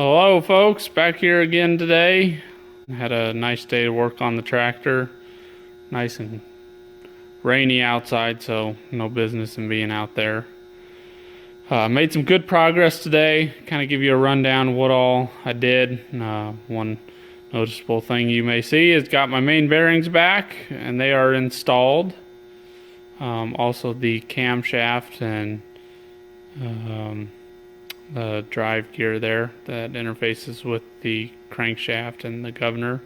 Hello folks, back here again today. Had a nice day to work on the tractor. Nice and rainy outside, so no business in being out there. Made some good progress today. Kind of give you a rundown of what all I did. One noticeable thing you may see is got my main bearings back and they are installed. Also the camshaft and the drive gear there that interfaces with the crankshaft and the governor.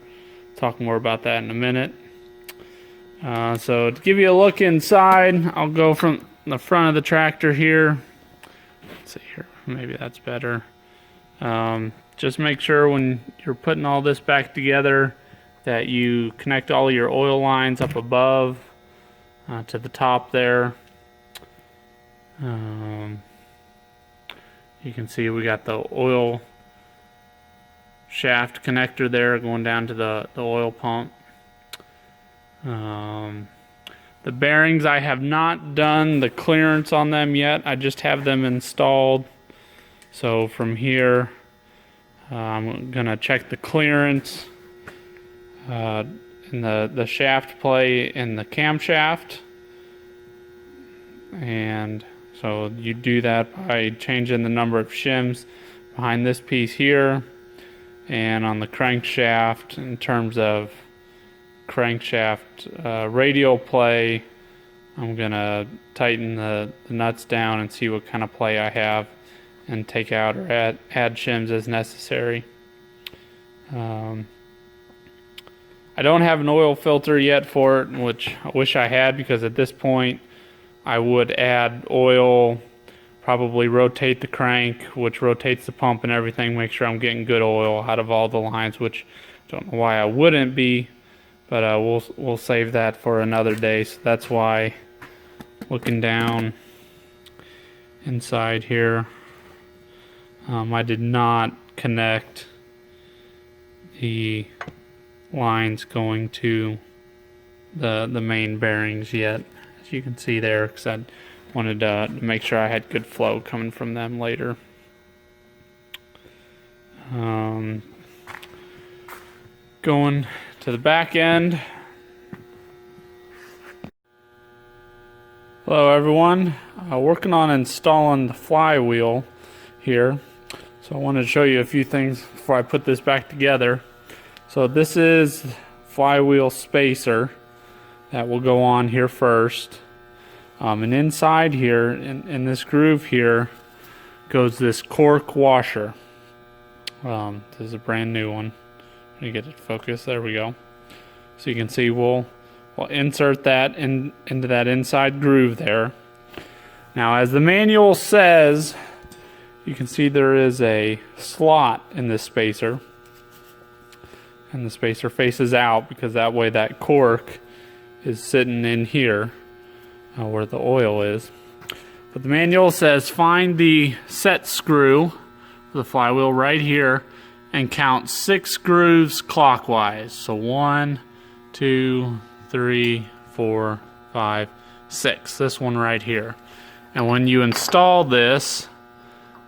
Talk more about that in a minute. So to give you a look inside, I'll go from the front of the tractor here. Let's see here, maybe that's better. Just make sure when you're putting all this back together that you connect all your oil lines up above to the top there. You can see we got the oil shaft connector there going down to the oil pump. The bearings, I have not done the clearance on them yet. I just have them installed. So from here, I'm gonna check the clearance in the shaft play in the camshaft. And so you do that by changing the number of shims behind this piece here. And on the crankshaft, in terms of crankshaft radial play, I'm gonna tighten the nuts down and see what kind of play I have and take out or add shims as necessary. I don't have an oil filter yet for it, which I wish I had, because at this point I would add oil, probably rotate the crank, which rotates the pump and everything, make sure I'm getting good oil out of all the lines, which I don't know why I wouldn't be, but we'll save that for another day. So that's why, looking down inside here, I did not connect the lines going to the main bearings yet, as you can see there, because I wanted to make sure I had good flow coming from them later. Going to the back end. Hello everyone, working on installing the flywheel here. So I wanted to show you a few things before I put this back together. So this is flywheel spacer that will go on here first. And inside here, in this groove here, goes this cork washer. This is a brand new one. Let me get it focused. There we go. So you can see we'll insert that into that inside groove there. Now, as the manual says, you can see there is a slot in this spacer, and the spacer faces out because that way that cork is sitting in here where the oil is. But the manual says find the set screw for the flywheel right here and count 6 grooves clockwise. So 1, 2, 3, 4, 5, 6. This one right here. And when you install this,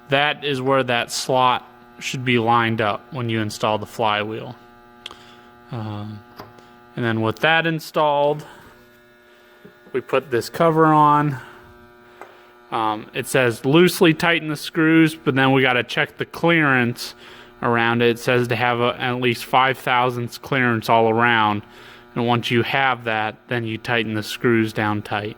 that is where that slot should be lined up when you install the flywheel. And then with that installed, we put this cover on. It says loosely tighten the screws, but then we got to check the clearance around it. It says to have at least 5/1000 clearance all around. And once you have that, then you tighten the screws down tight.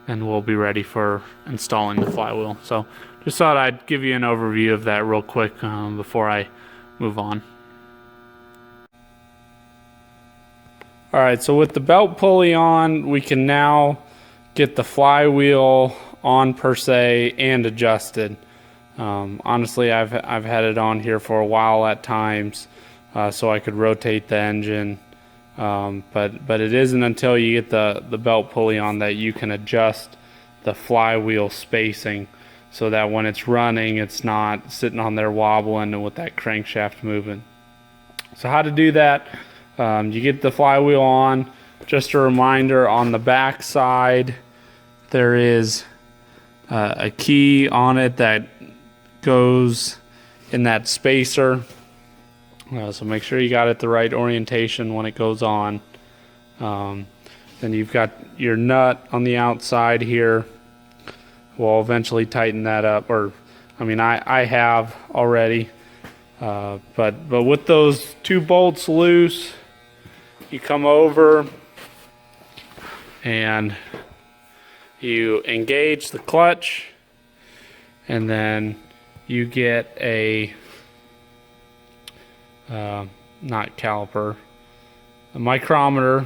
And we'll be ready for installing the flywheel. So just thought I'd give you an overview of that real quick before I move on. Alright, so with the belt pulley on, we can now get the flywheel on per se and adjusted. Honestly, I've had it on here for a while at times, so I could rotate the engine. But it isn't until you get the belt pulley on that you can adjust the flywheel spacing so that when it's running, it's not sitting on there wobbling and with that crankshaft moving. So how to do that? You get the flywheel on. Just a reminder, on the back side there is a key on it that goes in that spacer. So make sure you got it the right orientation when it goes on. Then you've got your nut on the outside here. We'll eventually tighten that up, or I mean I have already, but with those 2 bolts loose, you come over and you engage the clutch, and then you get a not caliper, a micrometer,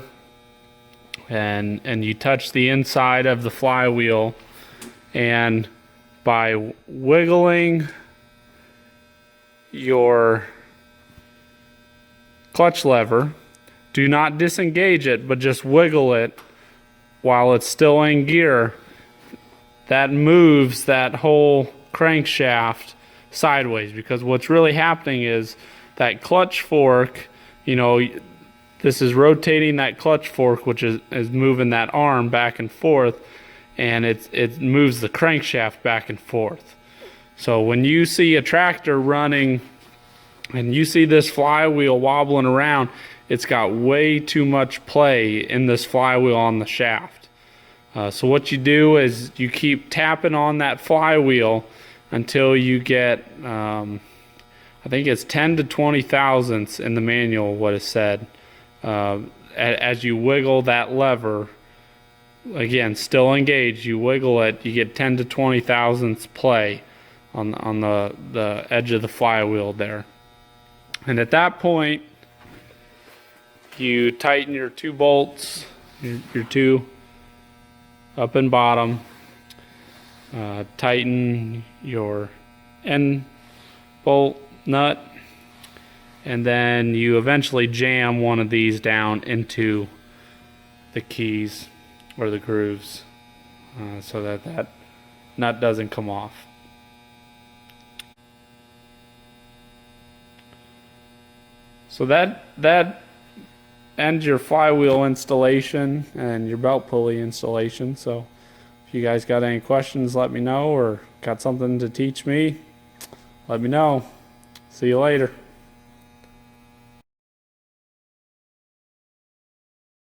and you touch the inside of the flywheel, and by wiggling your clutch lever, do not disengage it, but just wiggle it while it's still in gear, that moves that whole crankshaft sideways. Because what's really happening is that clutch fork, you know, this is rotating that clutch fork, which is moving that arm back and forth, and it moves the crankshaft back and forth. So when you see a tractor running and you see this flywheel wobbling around, it's got way too much play in this flywheel on the shaft. So what you do is you keep tapping on that flywheel until you get, I think it's 10 to 20 thousandths in the manual what is said. As you wiggle that lever, again, still engaged, you wiggle it, you get 10 to 20 thousandths play on the edge of the flywheel there. And at that point, you tighten your 2 bolts, your 2 up and bottom, tighten your end bolt nut, and then you eventually jam one of these down into the keys or the grooves, so that nut doesn't come off. So that ends your flywheel installation and your belt pulley installation. So if you guys got any questions, let me know, or got something to teach me, let me know. See you later.